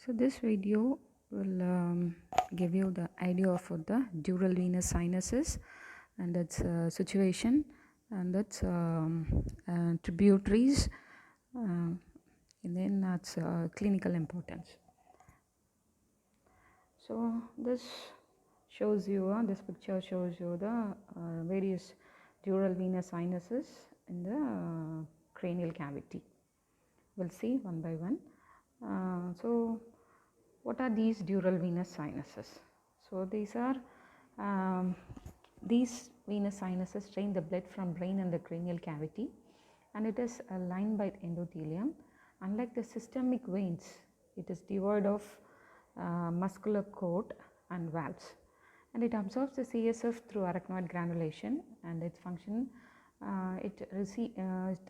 So this video will give you the idea of the dural venous sinuses and its situation and its tributaries, and then its clinical importance. So this shows you, this picture shows you the various dural venous sinuses in the cranial cavity. We'll see one by one. So what are these dural venous sinuses? So these venous sinuses drain the blood from brain and the cranial cavity, and it is lined by endothelium. Unlike the systemic veins, it is devoid of muscular cord and valves, and it absorbs the CSF through arachnoid granulation, and its function it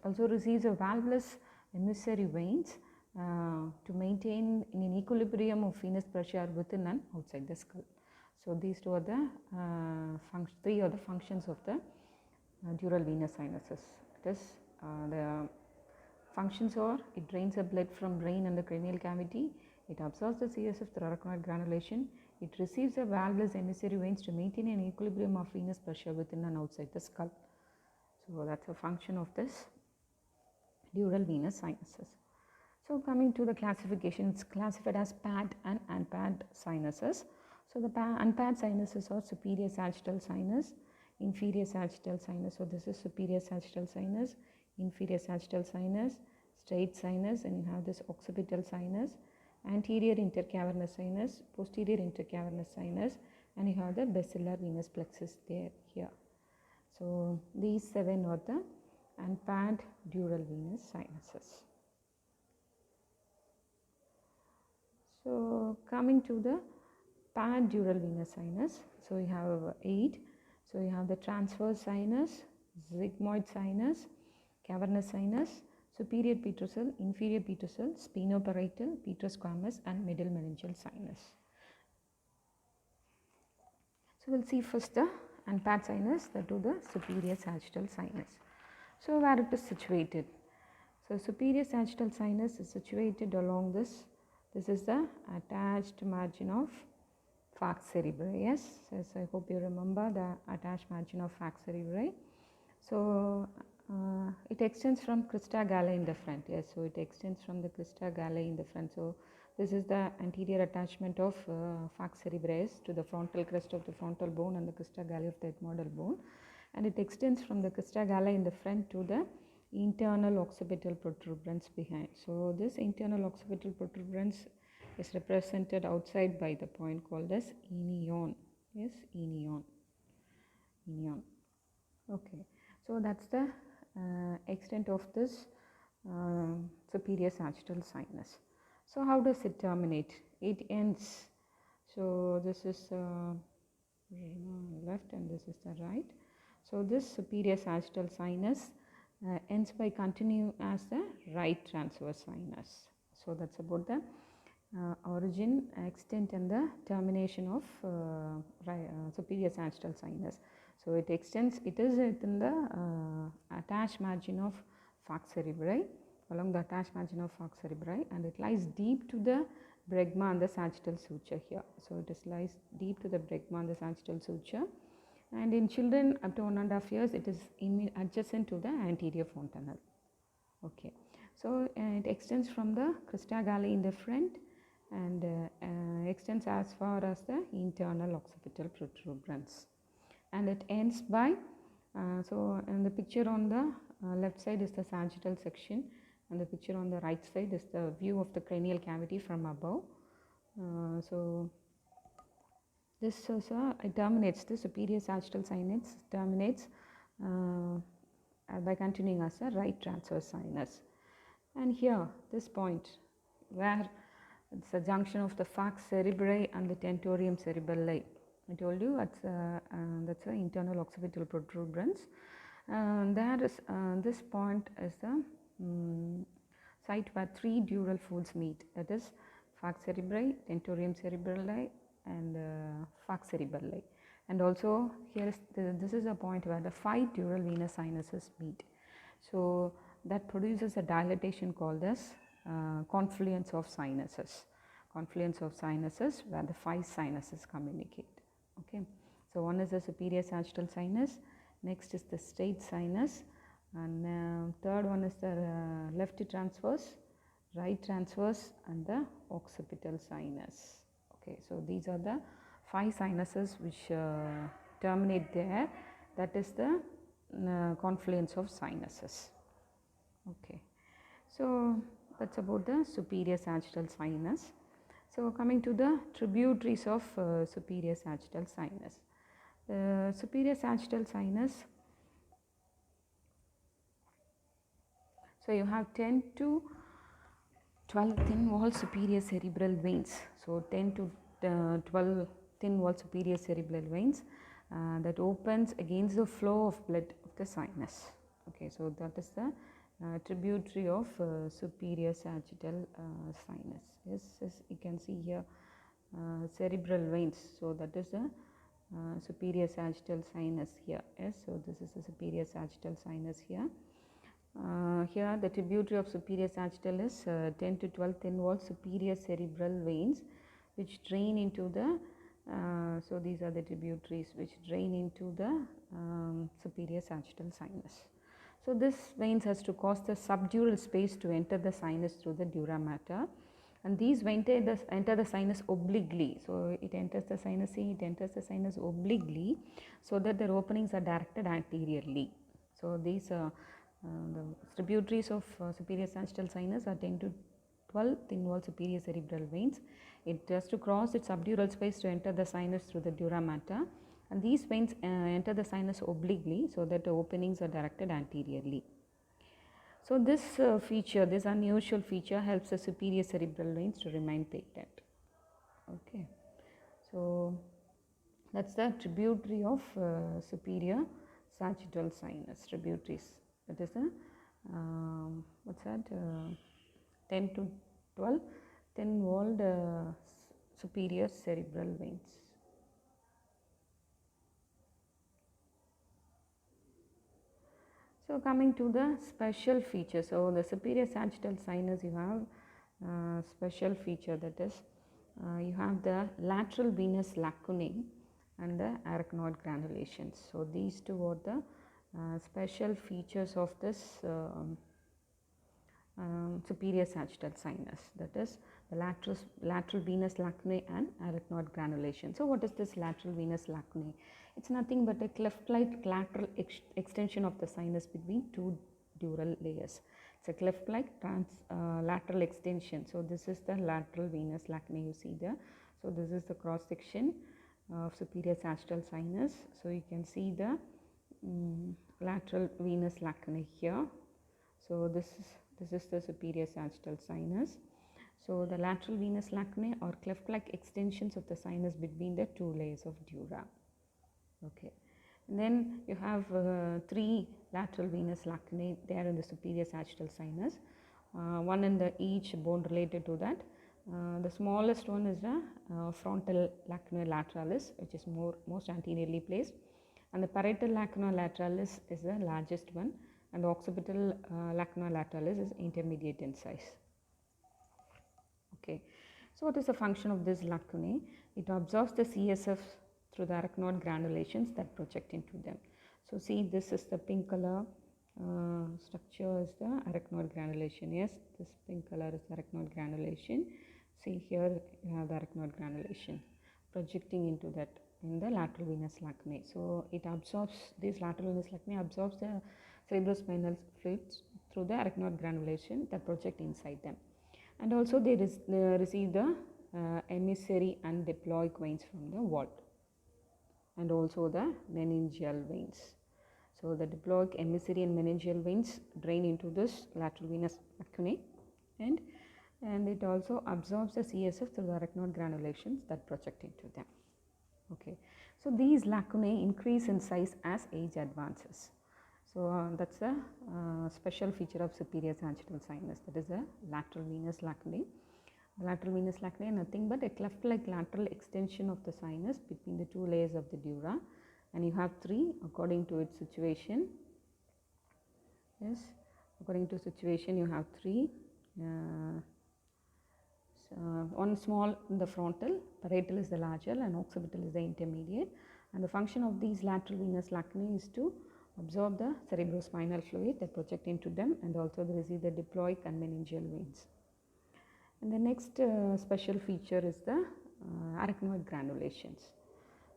also receives a valveless emissary veins to maintain in an equilibrium of venous pressure within and outside the skull. So these two are the three are the functions of the dural venous sinuses. It is the functions are: it drains the blood from brain and the cranial cavity, it absorbs the CSF through arachnoid granulation, it receives a valveless emissary veins to maintain an equilibrium of venous pressure within and outside the skull. So that's a function of this dural venous sinuses. So coming to the classification, it's classified as pad and unpad sinuses. So the unpad sinuses are superior sagittal sinus, inferior sagittal sinus. So this is superior sagittal sinus, inferior sagittal sinus, straight sinus, and you have this occipital sinus, anterior intercavernous sinus, posterior intercavernous sinus, and you have the basilar venous plexus here. So these 7 are the unpad dural venous sinuses. So coming to the pad dural venous sinus, so you have 8. So you have the transverse sinus, sigmoid sinus, cavernous sinus, superior petrosal, inferior petrosal, spinoparietal, petrosquamous, and middle meningeal sinus. So we'll see first the unpad sinus, that to the superior sagittal sinus. So where it is situated? So superior sagittal sinus is situated along this. This is the attached margin of falx cerebri. Yes, I hope you remember the attached margin of falx cerebri. So it extends from crista galli in the front. Yes, so it extends from the crista galli in the front. So this is the anterior attachment of falx cerebris to the frontal crest of the frontal bone and the crista galli of the ethmoidal bone, and it extends from the crista galli in the front to the internal occipital protuberance behind. So this internal occipital protuberance is represented outside by the point called as inion. Yes, inion. Okay, so that's the extent of this superior sagittal sinus. So how does it terminate? It ends. So this is left and this is the right. So this superior sagittal sinus ends by continuing as the right transverse sinus. So that's about the origin, extent, and the termination of superior sagittal sinus. So it extends, it is within the attached margin of falx cerebri, along the attached margin of falx cerebri, and it lies deep to the bregma and the sagittal suture here. So it lies deep to the bregma and the sagittal suture, and in children up to 1.5 years it is adjacent to the anterior fontanelle. Okay, so it extends from the crista galli in the front and extends as far as the internal occipital protuberance, and it ends by so and the picture on the left side is the sagittal section, and the picture on the right side is the view of the cranial cavity from above. So this also it terminates, the superior sagittal sinus terminates by continuing as a right transverse sinus. And here this point where it's a junction of the falx cerebri and the tentorium cerebelli, I told you that's the internal occipital protuberance. There is this point is the site where 3 dural folds meet, that is falx cerebri, tentorium cerebelli, and falx cerebelli. And also here is this is a point where the 5 dural venous sinuses meet. So that produces a dilatation called as confluence of sinuses. confluence of sinuses where the 5 sinuses communicate. Okay, so one is the superior sagittal sinus, next is the straight sinus, and third one is the left transverse, right transverse, and the occipital sinus. Okay, so these are the 5 sinuses which terminate there. That is the confluence of sinuses. Okay, so that's about the superior sagittal sinus. So coming to the tributaries of superior sagittal sinus. Superior sagittal sinus, so you have 10 to 12 thin wall superior cerebral veins. So 10 to 12 thin wall superior cerebral veins that opens against the flow of blood of the sinus. Okay, so that is the tributary of superior sagittal sinus. Yes, you can see here cerebral veins. So that is the superior sagittal sinus here. Yes, so this is the superior sagittal sinus here. Here the tributary of superior sagittal is 10 to 12 thin wall superior cerebral veins which drain into the so these are the tributaries which drain into the superior sagittal sinus. So this veins has to cause the subdural space to enter the sinus through the dura mater, and these veins enter the sinus obliquely. So it enters the sinus, it enters the sinus obliquely, so that their openings are directed anteriorly. So these the tributaries of superior sagittal sinus are 10 to 12 thin wall superior cerebral veins. It has to cross its subdural space to enter the sinus through the dura mater, and these veins enter the sinus obliquely, so that the openings are directed anteriorly. So this feature, this unusual feature, helps the superior cerebral veins to remain patent. Okay, so that's the tributary of superior sagittal sinus, tributaries. That is the what's that? 10 to 12 thin walled superior cerebral veins. So coming to the special feature, so the superior sagittal sinus, you have special feature, that is you have the lateral venous lacunae and the arachnoid granulations. So these two are the special features of this superior sagittal sinus, that is the lateral venous lacunae and arachnoid granulation. So what is this lateral venous lacunae? It's nothing but a cleft-like lateral extension of the sinus between two dural layers. It's a cleft-like lateral extension. So this is the lateral venous lacunae you see there. So this is the cross section of superior sagittal sinus. So you can see the lateral venous lacunae here. So this is the superior sagittal sinus. So the lateral venous lacunae are cleft-like extensions of the sinus between the two layers of dura. Okay, and then you have 3 lateral venous lacunae there in the superior sagittal sinus, one in the each bone related to that. The smallest one is the frontal lacuna lateralis, which is most anteriorly placed, and the parietal lacuna lateralis is the largest one, and the occipital lacuna lateralis is intermediate in size. Okay, so what is the function of this lacunae? It absorbs the CSF through the arachnoid granulations that project into them. So see, this is the pink color structure is the arachnoid granulation. Yes, this pink color is the arachnoid granulation. See here you have the arachnoid granulation projecting into that in the lateral venous lacunae. So it absorbs, this lateral venous lacunae absorbs the cerebrospinal fluids through the arachnoid granulation that project inside them. And also they receive the emissary and diploic veins from the wall, and also the meningeal veins. So the diploic, emissary and meningeal veins drain into this lateral venous lacunae, and it also absorbs the CSF through the arachnoid granulations that project into them. Okay, so these lacunae increase in size as age advances. So that's the special feature of superior sagittal sinus, that is the lateral venous lacunae. The lateral venous lacunae are nothing but a cleft-like lateral extension of the sinus between the two layers of the dura, and you have 3 according to its situation. Yes, according to situation you have 3 one small in the frontal, parietal is the larger and occipital is the intermediate, and the function of these lateral venous lacunae is to absorb the cerebrospinal fluid that project into them, and also they receive the diploic and meningeal veins. And the next special feature is the arachnoid granulations.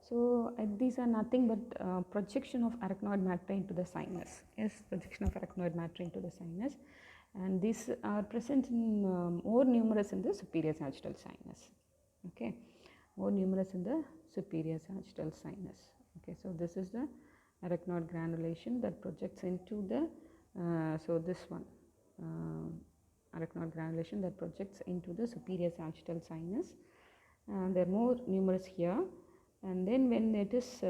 So these are nothing but projection of arachnoid matter into the sinus. Yes, projection of arachnoid matter into the sinus, and these are present in more numerous in the superior sagittal sinus. Okay, more numerous in the superior sagittal sinus. Okay, so this is the arachnoid granulation that projects into the so this one arachnoid granulation that projects into the superior sagittal sinus. They are more numerous here, and then when it is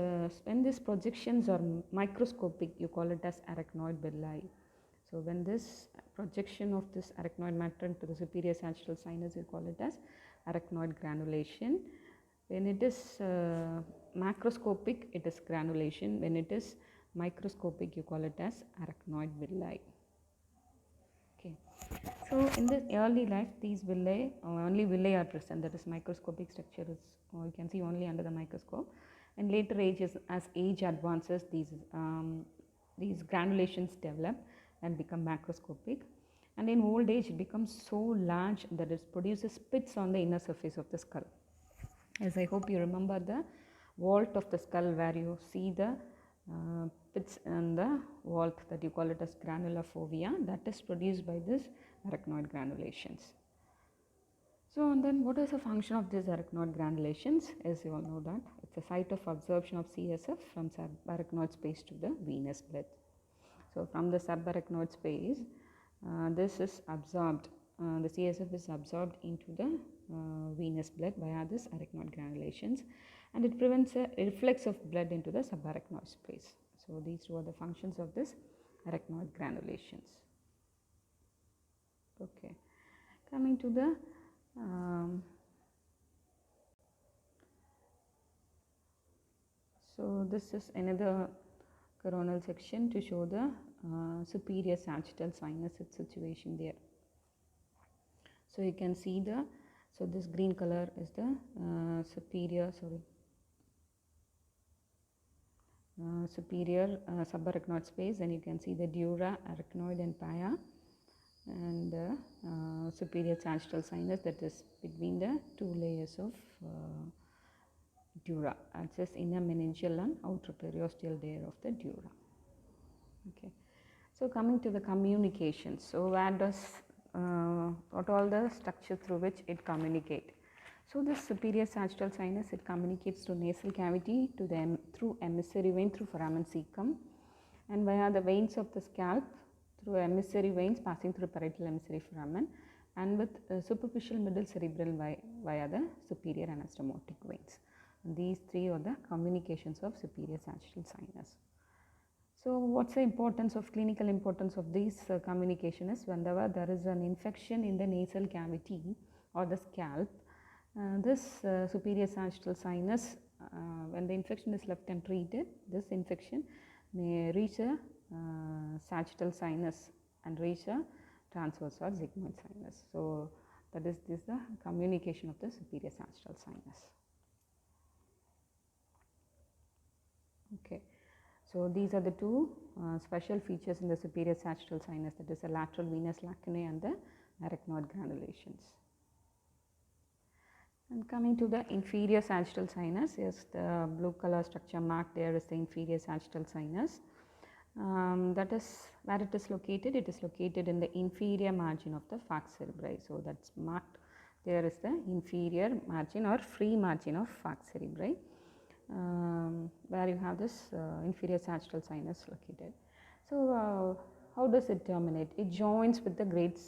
when these projections are microscopic, you call it as arachnoid villi. So when this projection of this arachnoid matter into the superior sagittal sinus, you call it as arachnoid granulation. When it is macroscopic, it is granulation. When it is microscopic, you call it as arachnoid villi. Okay. So in the early life, these villi, only villi are present, that is microscopic structure is you can see only under the microscope. And later ages, as age advances, these granulations develop and become macroscopic. And in old age, it becomes so large that it produces pits on the inner surface of the skull. As I hope you remember the vault of the skull where you see the pits in the vault, that you call it as granular fovea, that is produced by this arachnoid granulations. So and then what is the function of these arachnoid granulations? As you all know that it's a site of absorption of CSF from subarachnoid space to the venous blood. So from the subarachnoid space, this is absorbed, the CSF is absorbed into the venous blood via this arachnoid granulations, and it prevents a reflux of blood into the subarachnoid space. So these two are the functions of this arachnoid granulations. Okay, coming to the so this is another coronal section to show the superior sagittal sinus, its situation there. So you can see the, so this green color is the superior subarachnoid space, and you can see the dura, arachnoid and pia, and superior sagittal sinus, that is between the two layers of dura, that's inner meningeal and outer periosteal layer of the dura. Okay, so coming to the communications, so where does what all the structure through which it communicate? So this superior sagittal sinus, it communicates to nasal cavity to the through emissary vein through foramen cecum, and via the veins of the scalp through emissary veins passing through parietal emissary foramen, and with superficial middle cerebral via the superior anastomotic veins. And these three are the communications of superior sagittal sinus. So what's the importance of clinical importance of these communication is whenever there is an infection in the nasal cavity or the scalp, this superior sagittal sinus, when the infection is left untreated, this infection may reach a sagittal sinus and reach a transverse or sigmoid sinus. So that is this the communication of the superior sagittal sinus. Okay. So these are the two special features in the superior sagittal sinus, that is the lateral venous lacunae and the arachnoid granulations. And coming to the inferior sagittal sinus, yes, the blue color structure marked there is the inferior sagittal sinus. That is where it is located. It is located in the inferior margin of the falx cerebri. So that's marked there is the inferior margin or free margin of falx cerebri, where you have this inferior sagittal sinus located. So how does it terminate? It joins with the great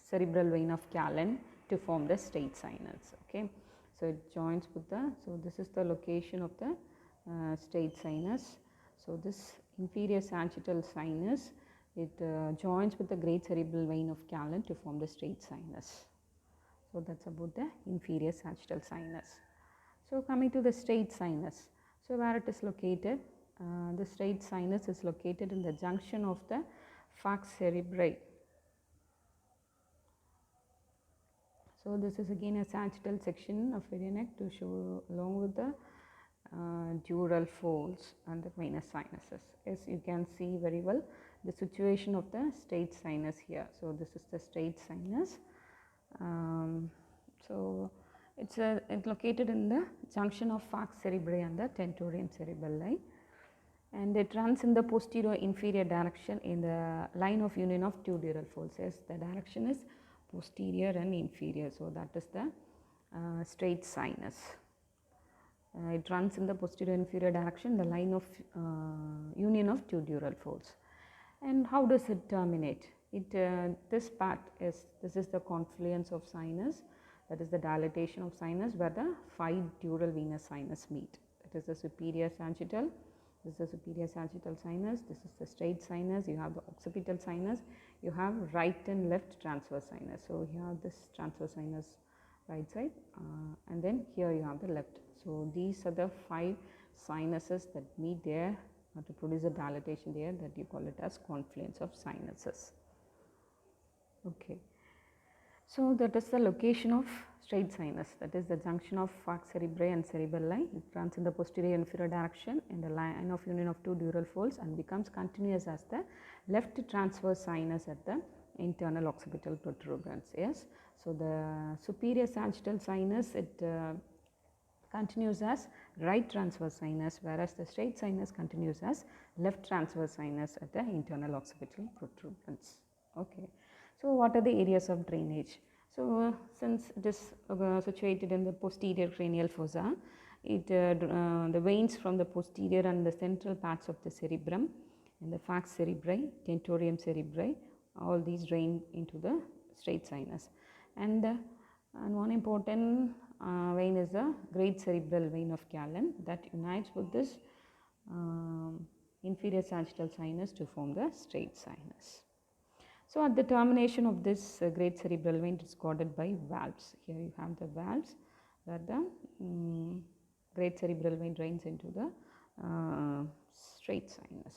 cerebral vein of Callan to form the straight sinus. Okay, so it joins with the, so this is the location of the straight sinus. So this inferior sagittal sinus, it joins with the great cerebral vein of Callan to form the straight sinus. So that's about the inferior sagittal sinus. So coming to the straight sinus, so where it is located, the straight sinus is located in the junction of the falx cerebri. So this is again a sagittal section of iliac neck to show along with the dural folds and the venous sinuses. As you can see very well the situation of the straight sinus here. So this is the straight sinus. So it's located in the junction of falx cerebri and the tentorium cerebelli, and it runs in the posterior inferior direction in the line of union of two dural folds. Yes, the direction is posterior and inferior, so that is the straight sinus. It runs in the posterior inferior direction, the line of union of two dural folds. And how does it terminate? This part is, this is the confluence of sinus, that is the dilatation of sinus where the 5 dural venous sinus meet. That is the superior sagittal, this is the superior sagittal sinus, this is the straight sinus, you have the occipital sinus, you have right and left transverse sinus. So you have this transverse sinus right side and then here you have the left. So these are the 5 sinuses that meet there to produce a dilatation there, that you call it as confluence of sinuses. Okay. So that is the location of straight sinus, that is the junction of falx cerebri and cerebelli. It runs in the posterior inferior direction in the line of union of two dural folds and becomes continuous as the left transverse sinus at the internal occipital protuberance. Yes. So the superior sagittal sinus, it continues as right transverse sinus, whereas the straight sinus continues as left transverse sinus at the internal occipital protuberance. Okay. So what are the areas of drainage? So since it is situated in the posterior cranial fossa, the veins from the posterior and the central parts of the cerebrum and the falx cerebri, tentorium cerebri, all these drain into the straight sinus. And one important vein is the great cerebral vein of Galen that unites with this inferior sagittal sinus to form the straight sinus. So at the termination of this great cerebral vein, it is guarded by valves. Here you have the valves where the great cerebral vein drains into the straight sinus.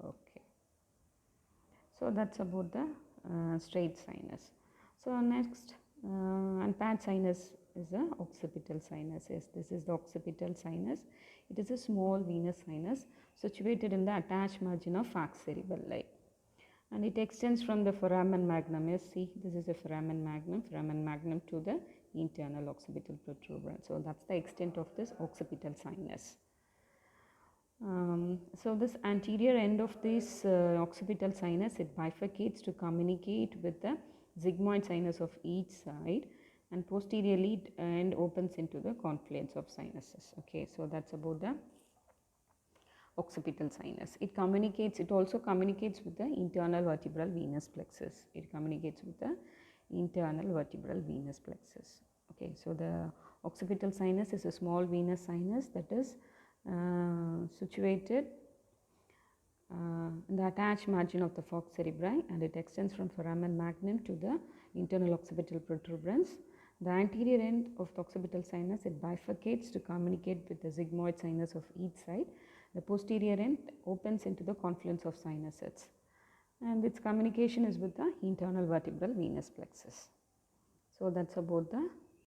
Okay. So that's about the straight sinus. So next, and paired sinus is the occipital sinus. Yes, this is the occipital sinus. It is a small venous sinus situated in the attached margin of falx cerebelli. And it extends from the foramen magnum. Yes, see, this is the foramen magnum to the internal occipital protuberance. So that's the extent of this occipital sinus. So this anterior end of this occipital sinus, it bifurcates to communicate with the sigmoid sinus of each side, and posteriorly end opens into the confluence of sinuses. Okay, so that's about the occipital sinus. It also communicates with the internal vertebral venous plexus. It communicates with the internal vertebral venous plexus. Okay, so the occipital sinus is a small venous sinus that is situated in the attached margin of the falx cerebri, and it extends from foramen magnum to the internal occipital protuberance. The anterior end of the occipital sinus, it bifurcates to communicate with the sigmoid sinus of each side. The posterior end opens into the confluence of sinuses, and its communication is with the internal vertebral venous plexus. So that's about the